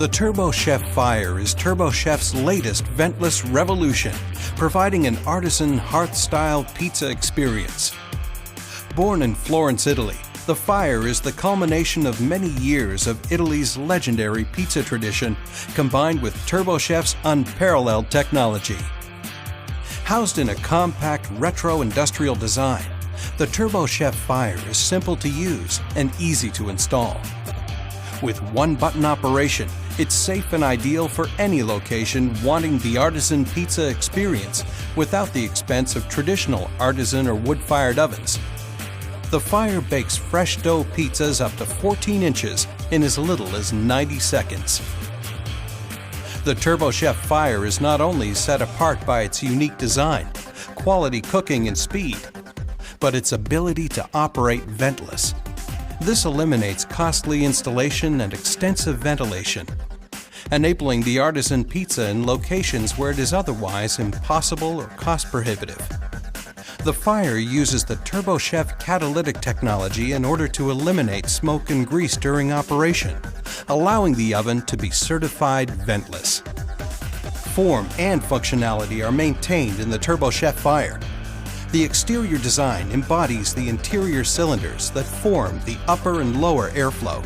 The TurboChef Fire is TurboChef's latest ventless revolution, providing an artisan hearth-style pizza experience. Born in Florence, Italy, the Fire is the culmination of many years of Italy's legendary pizza tradition, combined with TurboChef's unparalleled technology. Housed in a compact retro industrial design, the TurboChef Fire is simple to use and easy to install. With one-button operation, it's safe and ideal for any location wanting the artisan pizza experience without the expense of traditional artisan or wood-fired ovens. The Fire bakes fresh dough pizzas up to 14 inches in as little as 90 seconds. The TurboChef Fire is not only set apart by its unique design, quality cooking and speed, but its ability to operate ventless. This eliminates costly installation and extensive ventilation, enabling the artisan pizza in locations where it is otherwise impossible or cost-prohibitive. The Fire uses the TurboChef catalytic technology in order to eliminate smoke and grease during operation, allowing the oven to be certified ventless. Form and functionality are maintained in the TurboChef Fire. The exterior design embodies the interior cylinders that form the upper and lower airflow.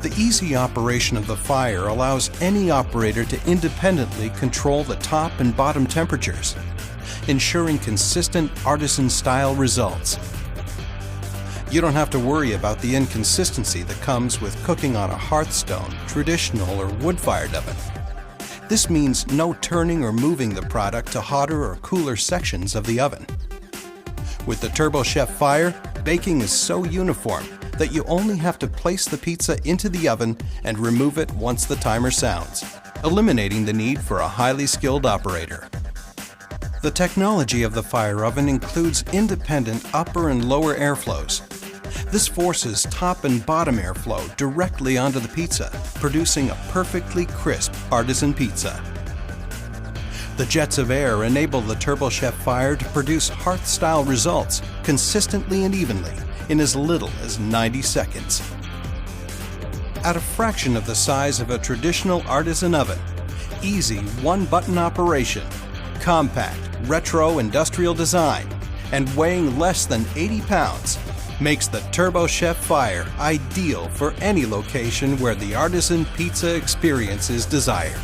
The easy operation of the Fire allows any operator to independently control the top and bottom temperatures, ensuring consistent artisan-style results. You don't have to worry about the inconsistency that comes with cooking on a hearthstone, traditional, or wood-fired oven. This means no turning or moving the product to hotter or cooler sections of the oven. With the TurboChef Fire, baking is so uniform that you only have to place the pizza into the oven and remove it once the timer sounds, eliminating the need for a highly skilled operator. The technology of the Fire oven includes independent upper and lower airflows. This forces top and bottom airflow directly onto the pizza, producing a perfectly crisp artisan pizza. The jets of air enable the TurboChef Fire to produce hearth-style results consistently and evenly in as little as 90 seconds. At a fraction of the size of a traditional artisan oven, easy one-button operation, compact retro industrial design, and weighing less than 80 pounds makes the TurboChef Fire ideal for any location where the artisan pizza experience is desired.